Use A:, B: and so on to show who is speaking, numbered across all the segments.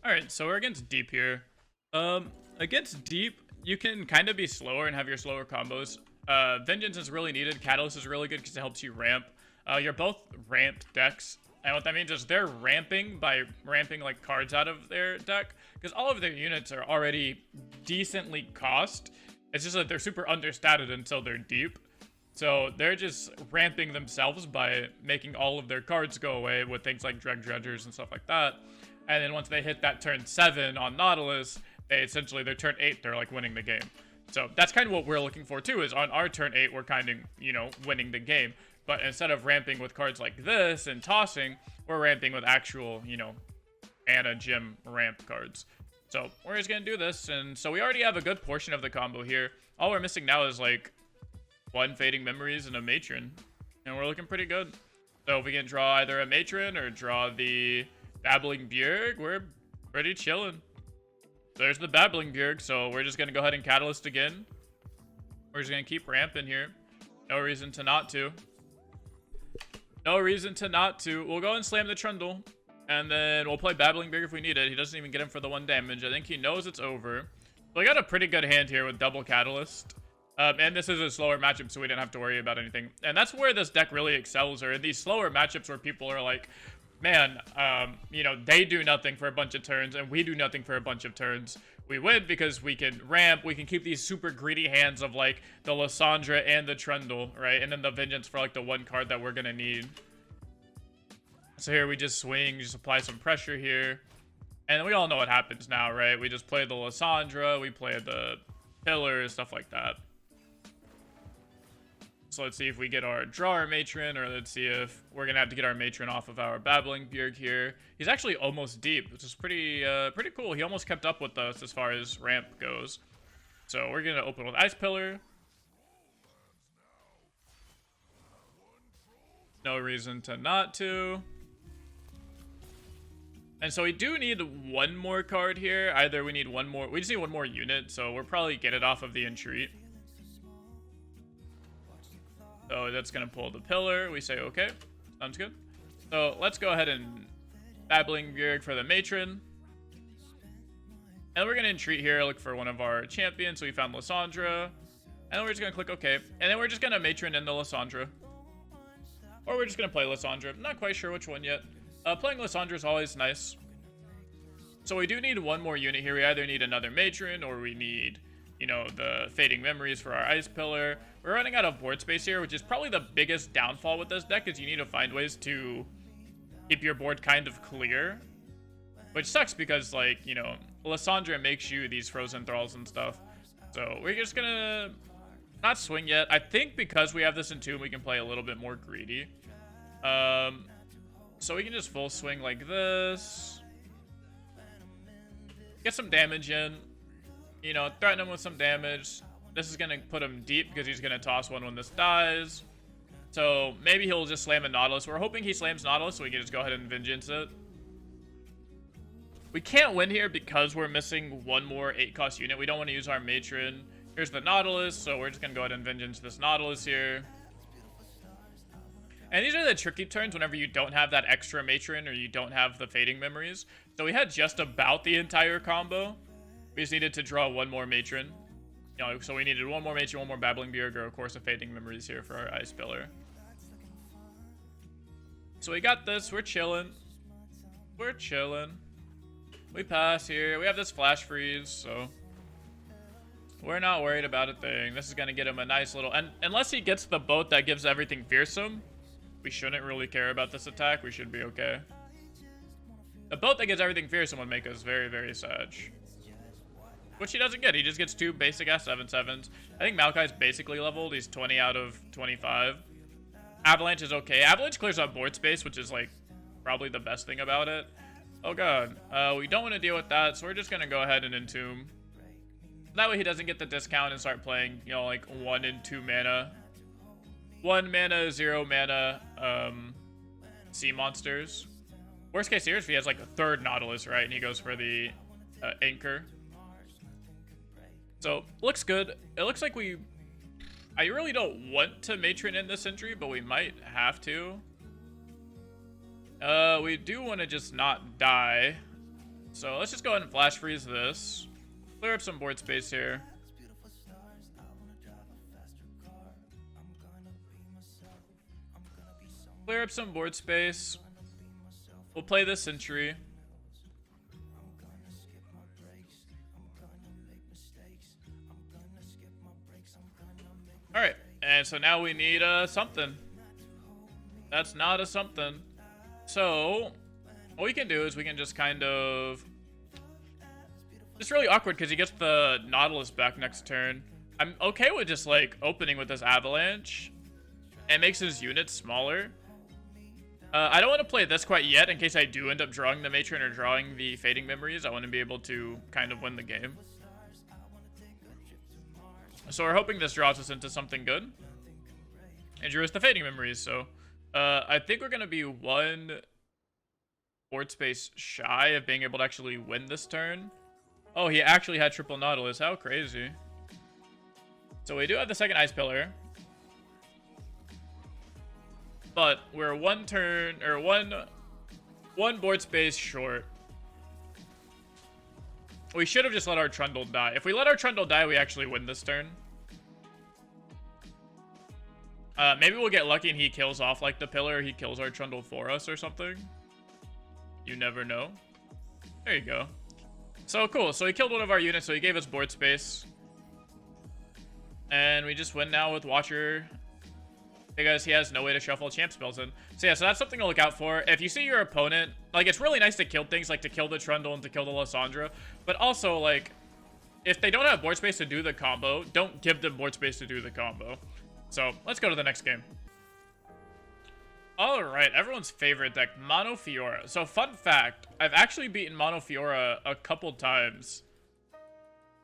A: Alright, so we're against Deep here. Against Deep, you can kind of be slower and have your slower combos. Vengeance is really needed. Catalyst is really good because it helps you ramp. You're both ramped decks. And what that means is they're ramping by ramping like cards out of their deck. Because all of their units are already decently cost. It's just that they're super understated until they're deep. So they're just ramping themselves by making all of their cards go away with things like Dreg Dredgers and stuff like that. And then once they hit that turn 7 on Nautilus, their turn 8, they're like winning the game. So that's kind of what we're looking for too, is on our turn 8, we're kind of, winning the game. But instead of ramping with cards like this and tossing, we're ramping with actual, Ana Gym ramp cards. So we're just going to do this. And so we already have a good portion of the combo here. All we're missing now is like 1 Fading Memories and a Matron. And we're looking pretty good. So if we can draw either a Matron or draw the Babbling Bjerg, we're pretty chilling. There's the Babbling Bjerg, so we're just going to go ahead and Catalyst again. We're just going to keep ramping here. No reason to not to. No reason to not to. We'll go and slam the Trundle, and then we'll play Babbling Bjerg if we need it. He doesn't even get him for the 1 damage. I think he knows it's over. So we got a pretty good hand here with double Catalyst. And this is a slower matchup, so we didn't have to worry about anything. And that's where this deck really excels, or in these slower matchups where people are like, man, they do nothing for a bunch of turns, and we do nothing for a bunch of turns. We win because we can ramp, we can keep these super greedy hands of, like, the Lissandra and the Trundle, right? And then the Vengeance for, like, the 1 card that we're gonna need. So here we just swing, just apply some pressure here. And we all know what happens now, right? We just play the Lissandra, we play the Pillar, stuff like that. So let's see if we get our drawer Matron, or let's see if we're gonna have to get our Matron off of our Babbling Bjerg here. He's actually almost deep, which is pretty cool. He almost kept up with us as far as ramp goes. So we're gonna open with Ice Pillar. No reason to not to. And so we do need 1 more card here. Either we need 1 more, we just need 1 more unit, so we'll probably get it off of the Entreat. So that's going to pull the Pillar. We say, okay, sounds good. So let's go ahead and Babbling Bjerg for the Matron. And we're going to Entreat here, look for one of our champions. So we found Lissandra. And then we're just going to click OK. And then we're just going to Matron in the Lissandra. Or we're just going to play Lissandra. I'm not quite sure which one yet. Playing Lissandra is always nice. So we do need 1 more unit here. We either need another Matron, or we need, the Fading Memories for our Ice Pillar. We're running out of board space here, which is probably the biggest downfall with this deck, is you need to find ways to keep your board kind of clear. Which sucks because, like, Lissandra makes you these Frozen Thralls and stuff. So we're just gonna not swing yet. I think because we have this in Tomb, we can play a little bit more greedy. So we can just full swing like this. Get some damage in. Threaten him with some damage. This is going to put him deep because he's going to toss 1 when this dies. So maybe he'll just slam a Nautilus. We're hoping he slams Nautilus so we can just go ahead and Vengeance it. We can't win here because we're missing 1 more 8-cost unit. We don't want to use our Matron. Here's the Nautilus, so we're just going to go ahead and Vengeance this Nautilus here. And these are the tricky turns whenever you don't have that extra Matron or you don't have the Fading Memories. So we had just about the entire combo. We just needed to draw 1 more Matron. So we needed 1 more Matron, 1 more Babbling Bjerg, or of course a Fading Memories here for our Ice Pillar. So we got this. We're chilling. We're chilling. We pass here. We have this Flash Freeze, so we're not worried about a thing. This is going to get him a nice little... And unless he gets the boat that gives everything fearsome, we shouldn't really care about this attack. We should be okay. The boat that gives everything fearsome would make us very, very sad. Which he doesn't get. He just gets 2 basic-ass 7/7s. I think Maokai's basically leveled. He's 20 out of 25. Avalanche is okay. Avalanche clears up board space, which is, like, probably the best thing about it. Oh, God. We don't want to deal with that, so we're just going to go ahead and Entomb. That way he doesn't get the discount and start playing, like 1 and 2 mana. 1 mana, 0 mana, sea monsters. Worst case here is if he has, like, a 3rd Nautilus, right? And he goes for the Anchor. So, looks good. It looks like I really don't want to Matron in this entry, but we might have to. We do want to just not die. So let's just go ahead and flash freeze this. Clear up some board space here. Clear up some board space. We'll play this Sentry. Alright, and so now we need something. That's not a something. So, what we can do is we can just kind of... It's really awkward because he gets the Nautilus back next turn. I'm okay with just, like, opening with this Avalanche. And it makes his units smaller. I don't want to play this quite yet in case I do end up drawing the Matron or drawing the Fading Memories. I want to be able to kind of win the game. So we're hoping this draws us into something good. And drew us the Fading Memories, so... I think we're going to be one board space shy of being able to actually win this turn. Oh, he actually had triple Nautilus. How crazy. So we do have the second Ice Pillar. But we're one turn, or one board space short. We should have just let our Trundle die. If we let our Trundle die, we actually win this turn. Maybe we'll get lucky and he kills off like the pillar, or he kills our Trundle for us or something. You never know. There you go. So cool. So he killed one of our units, so he gave us board space. And we just win now with Watcher because he has no way to shuffle champ spells in. So yeah, so that's something to look out for. If you see your opponent, like, it's really nice to kill things, like to kill the Trundle and to kill the Lissandra. But also, like, if they don't have board space to do the combo, don't give them board space to do the combo. So let's go to the next game. Alright, everyone's favorite deck, Mono Fiora. So fun fact, I've actually beaten Mono Fiora a couple times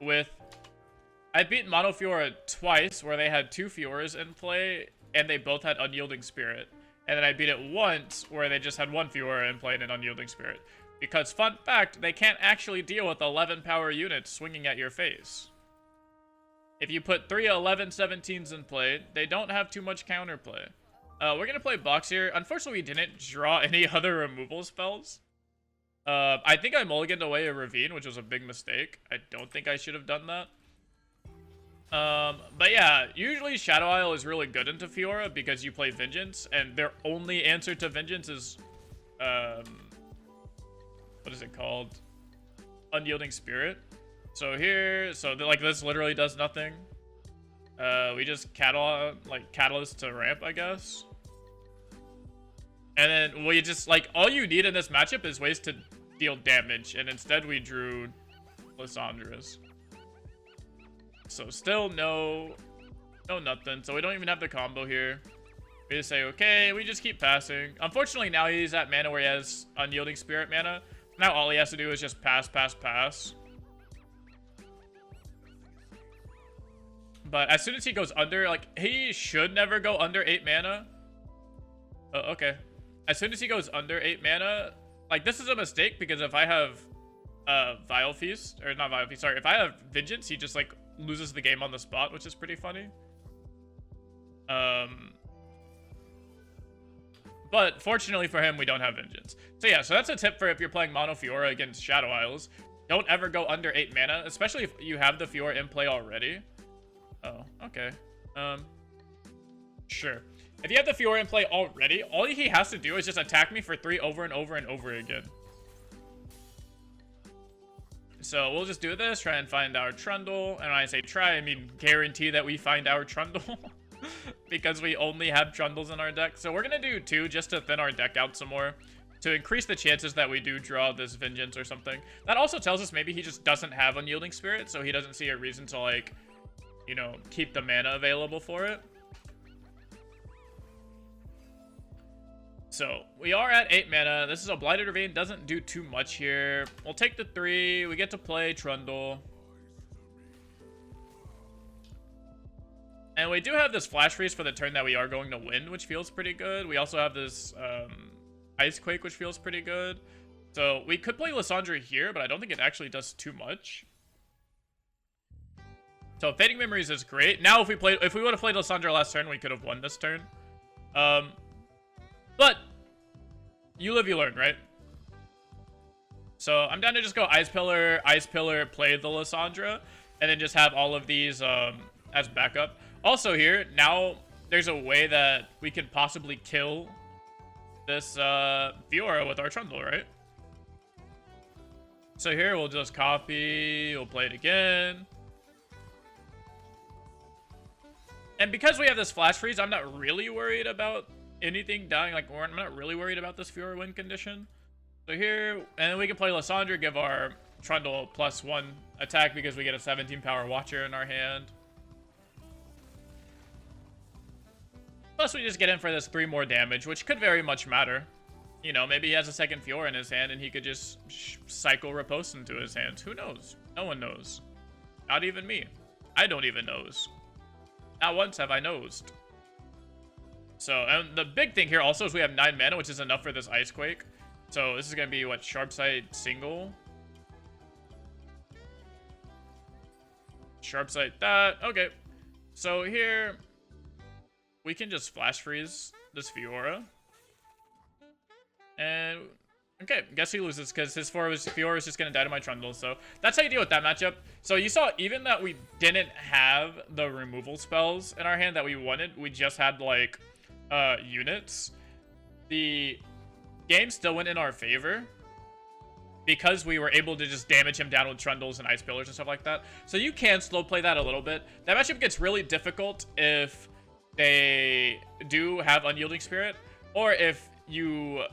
A: with... I've beaten Mono Fiora twice where they had two Fioras in play and they both had Unyielding Spirit. And then I beat it once where they just had one Fiora in play and an Unyielding Spirit. Because fun fact, they can't actually deal with 11 power units swinging at your face. If you put 3 11-17s in play, they don't have too much counterplay. We're going to play Box here. Unfortunately, we didn't draw any other removal spells. I think I mulliganed away a Ravine, which was a big mistake. I don't think I should have done that. But yeah, usually Shadow Isle is really good into Fiora because you play Vengeance, and their only answer to Vengeance is, what is it called? Unyielding Spirit. So here, like this literally does nothing. We just catalyst to ramp, I guess. And then we just, like, all you need in this matchup is ways to deal damage, and instead we drew Lissandra's. So still no nothing. So we don't even have the combo here. We just say, okay, we just keep passing. Unfortunately, now he's at mana where he has Unyielding Spirit mana. Now all he has to do is just pass, pass, pass. But as soon as he goes under, like, he should never go under 8 mana. Okay. As soon as he goes under 8 mana, like, this is a mistake because if I have Vile Feast, or not Vile Feast, sorry, if I have Vengeance, he just, like, loses the game on the spot, which is pretty funny. But fortunately for him, we don't have Vengeance. So yeah, so that's a tip for if you're playing Mono Fiora against Shadow Isles. Don't ever go under 8 mana, especially if you have the Fiora in play already. Oh, okay. Sure. If you have the Fiora in play already, all he has to do is just attack me for 3 over and over and over again. So we'll just do this, try and find our Trundle. And when I say try, I mean guarantee that we find our Trundle. Because we only have Trundles in our deck. So we're going to do 2 just to thin our deck out some more. To increase the chances that we do draw this Vengeance or something. That also tells us maybe he just doesn't have Unyielding Spirit. So he doesn't see a reason to, like, you know, keep the mana available for it. So, we are at 8 mana. This is a Blighted Ravine. Doesn't do too much here. We'll take the 3. We get to play Trundle. And we do have this Flash Freeze for the turn that we are going to win, which feels pretty good. We also have this Ice Quake, which feels pretty good. So, we could play Lissandra here, but I don't think it actually does too much. So, Fading Memories is great. Now, if we would have played Lissandra last turn, we could have won this turn. But you live, you learn, right? So I'm down to just go Ice Pillar, play the Lissandra, and then just have all of these as backup. Also here, now there's a way that we could possibly kill this Fiora with our Trundle, right? So here we'll just copy, we'll play it again. And because we have this flash freeze, I'm not really worried about anything dying. Like, I'm not really worried about this Fiora win condition. So here, and then we can play Lissandra, give our Trundle +1 attack because we get a 17 power Watcher in our hand. Plus we just get in for this 3 more damage, which could very much matter. You know, maybe he has a second Fiora in his hand and he could just cycle Riposte into his hands. Who knows? No one knows. Not even me. I don't even knows. Not once have I nosed. So, and the big thing here also is we have 9 mana, which is enough for this Ice Quake. So this is going to be, what, Sharp Sight single? Sharp Sight that. Okay. So here, we can just Flash Freeze this Fiora. And, okay, guess he loses because his Fiora is just going to die to my Trundle. So that's how you deal with that matchup. So you saw even that we didn't have the removal spells in our hand that we wanted. We just had, like, units. The game still went in our favor because we were able to just damage him down with Trundles and Ice Pillars and stuff like that. So you can slow play that a little bit. That matchup gets really difficult if they do have Unyielding Spirit, or if you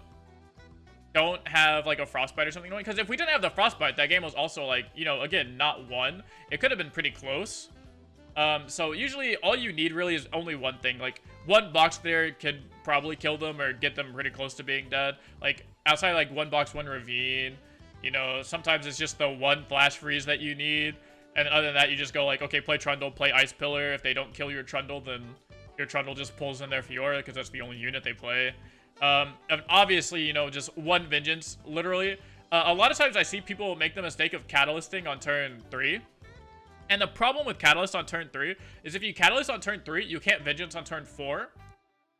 A: don't have like a Frostbite or something going. Because if we didn't have the Frostbite, that game was also like, you know, again, not one. It could have been pretty close. So usually all you need really is only one thing. Like, one box there could probably kill them or get them pretty close to being dead. Like, outside like 1 box, 1 ravine. You know, sometimes it's just the 1 flash freeze that you need. And other than that, you just go like, okay, play Trundle, play Ice Pillar. If they don't kill your Trundle, then your Trundle just pulls in their Fiora because that's the only unit they play. And obviously, you know, just 1 Vengeance, literally. A lot of times I see people make the mistake of Catalysting on turn 3. And the problem with Catalyst on turn 3 is if you Catalyst on turn 3, you can't Vengeance on turn 4.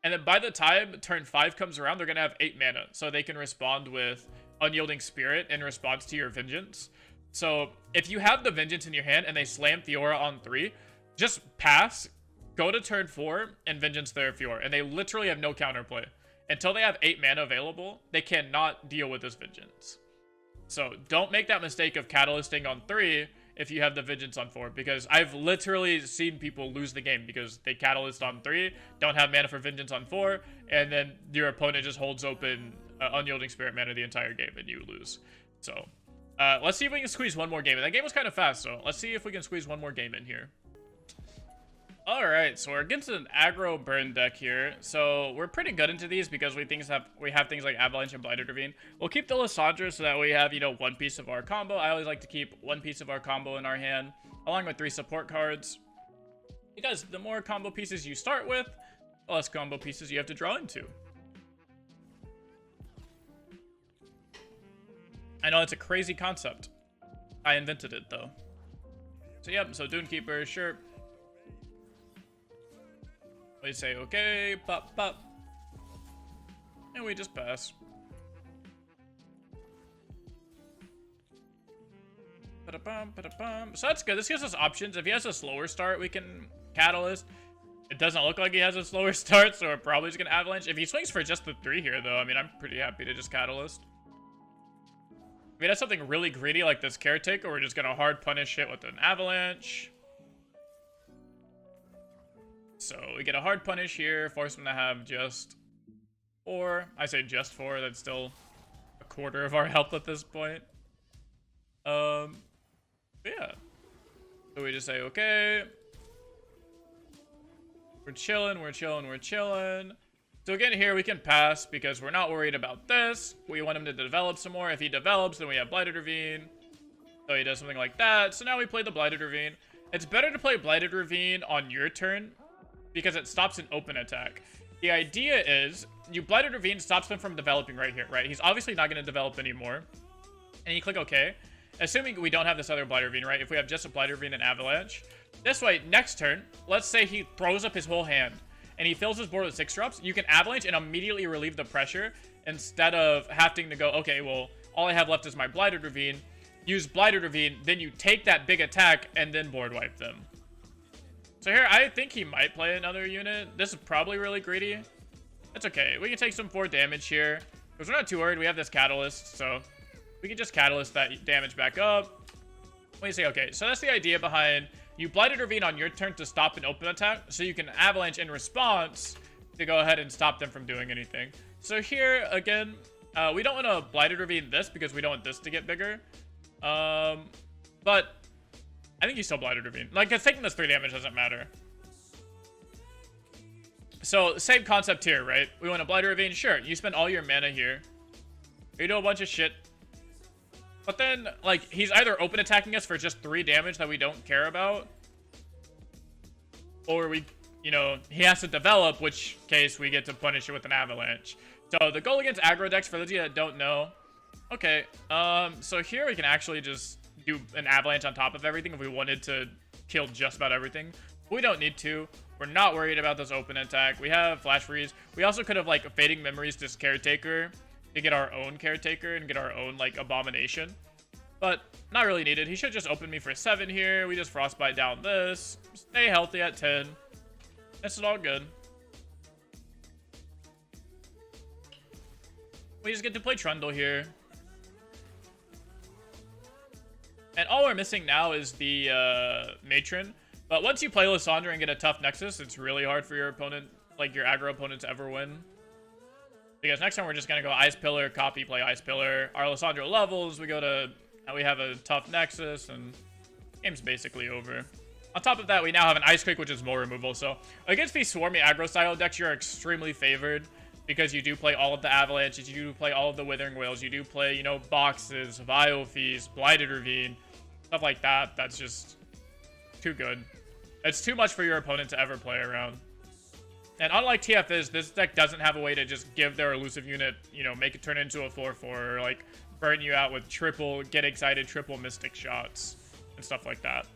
A: And then by the time turn 5 comes around, they're going to have 8 mana. So they can respond with Unyielding Spirit in response to your Vengeance. So if you have the Vengeance in your hand and they slam Fiora on 3, just pass, go to turn 4, and Vengeance their Fiora. And they literally have no counterplay. Until they have 8 mana available, they cannot deal with this Vengeance. So don't make that mistake of Catalysting on 3 if you have the Vengeance on 4, because I've literally seen people lose the game because they Catalyst on 3, don't have mana for Vengeance on 4, and then your opponent just holds open Unyielding Spirit mana the entire game and you lose. So let's see if we can squeeze 1 more game in. That game was kind of fast, so let's see if we can squeeze 1 more game in here. Alright, so we're against an aggro burn deck here. So we're pretty good into these because we have things like Avalanche and Blighted Ravine. We'll keep the Lissandra so that we have, you know, 1 piece of our combo. I always like to keep 1 piece of our combo in our hand, along with 3 support cards. Because the more combo pieces you start with, the less combo pieces you have to draw into. I know it's a crazy concept. I invented it though. So yep, so Dunekeeper, sure. We say, okay, pop, pop. And we just pass. Pa-da-bum, pa-da-bum. So that's good. This gives us options. If he has a slower start, we can Catalyst. It doesn't look like he has a slower start, so we're probably just going to Avalanche. If he swings for just the 3 here, though, I mean, I'm pretty happy to just Catalyst. If he does something really greedy like this Caretaker, we're just going to hard punish it with an Avalanche. So we get a hard punish here, force him to have just 4. I say just 4, that's still a quarter of our health at this point. Yeah. So we just say, okay. We're chilling, we're chilling, we're chilling. So again, here we can pass because we're not worried about this. We want him to develop some more. If he develops, then we have Blighted Ravine. So he does something like that. So now we play the Blighted Ravine. It's better to play Blighted Ravine on your turn because it stops an open attack. The idea is, you Blighted Ravine stops him from developing right here, right? He's obviously not going to develop anymore. And you click OK. Assuming we don't have this other Blighted Ravine, right? If we have just a Blighted Ravine and Avalanche. This way, next turn, let's say he throws up his whole hand and he fills his board with 6 drops. You can Avalanche and immediately relieve the pressure instead of having to go, okay, well, all I have left is my Blighted Ravine. Use Blighted Ravine, then you take that big attack, and then board wipe them. So here, I think he might play another unit. This is probably really greedy. That's okay. We can take some 4 damage here. Because we're not too worried. We have this Catalyst, so we can just Catalyst that damage back up. What do you say? Okay, so that's the idea behind you Blighted Ravine on your turn to stop an open attack, so you can Avalanche in response to go ahead and stop them from doing anything. So here, again, we don't want to Blighted Ravine this because we don't want this to get bigger. But I think you still Blighted Ravine. Like, taking this 3 damage doesn't matter. So, same concept here, right? We want to Blighted Ravine. Sure, you spend all your mana here. You do a bunch of shit. But then, like, he's either open attacking us for just 3 damage that we don't care about. Or we, you know, he has to develop, which case we get to punish it with an Avalanche. So, the goal against aggro decks, for those of you that don't know. Okay, so here we can actually just do an Avalanche on top of everything if we wanted to kill just about everything. We don't need to. We're not worried about this open attack. We have Flash Freeze. We also could have, like, Fading Memories this Caretaker to get our own Caretaker and get our own, like, Abomination. But not really needed. He should just open me for 7 here. We just Frostbite down this. Stay healthy at 10. This is all good. We just get to play Trundle here. And all we're missing now is the Matron. But once you play Lissandra and get a tough Nexus, it's really hard for your opponent, like your aggro opponent, to ever win. Because next time we're just going to go Ice Pillar, copy, play Ice Pillar. Our Lissandra levels, we have a tough Nexus, and game's basically over. On top of that, we now have an Ice Quake, which is more removal. So against these swarmy aggro style decks, you're extremely favored. Because you do play all of the Avalanches, you do play all of the Withering Whales, you do play, you know, Boxes, Vile Feast, Blighted Ravine, stuff like that. That's just too good. It's too much for your opponent to ever play around. And unlike TFs, this deck doesn't have a way to just give their elusive unit, you know, make it turn into a 4-4, or like burn you out with triple Get Excited, triple Mystic shots, and stuff like that.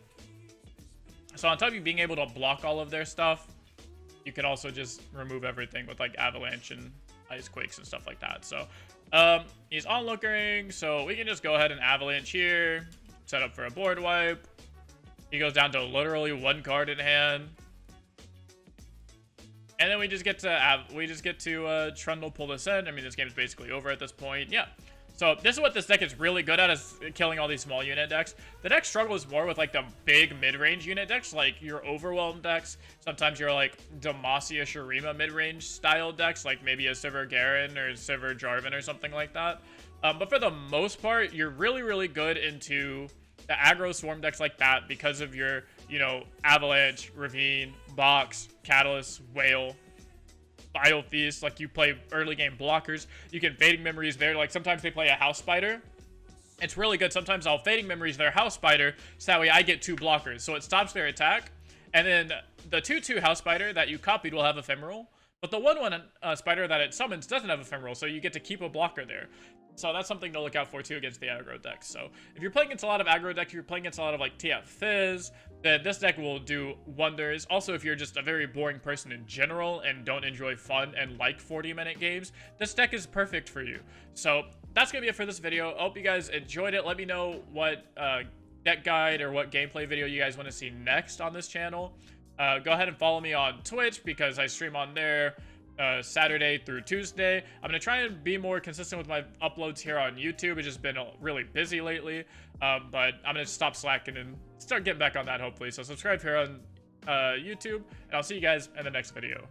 A: So on top of you being able to block all of their stuff, you can also just remove everything with like Avalanche and Ice Quakes and stuff like that. So he's onlookering, so we can just go ahead and Avalanche here, set up for a board wipe. He goes down to literally 1 card in hand. And then we just get to Trundle pull this in. I mean, this game's basically over at this point. Yeah. So this is what this deck is really good at, is killing all these small unit decks. The deck struggles more with like the big mid-range unit decks, like your Overwhelmed decks. Sometimes your like Demacia Shurima mid-range style decks, like maybe a Sivir Garen or Sivir Jarvan or something like that. But for the most part, you're really, really good into the aggro swarm decks like that because of your, you know, Avalanche, Ravine, Box, Catalyst, Whale, Vile Feast. Like, you play early game blockers. You can Fading Memories there. Like, sometimes they play a House Spider. It's really good. Sometimes I'll Fading Memories their House Spider, so that way I get 2 blockers. So it stops their attack. And then the 2/2 House Spider that you copied will have Ephemeral. But the 1/1 Spider that it summons doesn't have Ephemeral, so you get to keep a blocker there. So that's something to look out for too against the aggro decks. So if you're playing against a lot of aggro decks, if you're playing against a lot of like TF Fizz, then this deck will do wonders. Also, if you're just a very boring person in general and don't enjoy fun and like 40-minute games, this deck is perfect for you. So that's gonna be it for this video. I hope you guys enjoyed it. Let me know what deck guide or what gameplay video you guys want to see next on this channel. Go ahead and follow me on Twitch because I stream on there Saturday through Tuesday. I'm gonna try and be more consistent with my uploads here on YouTube. It's just been really busy lately, but I'm gonna stop slacking and start getting back on that hopefully. So subscribe here on YouTube, and I'll see you guys in the next video.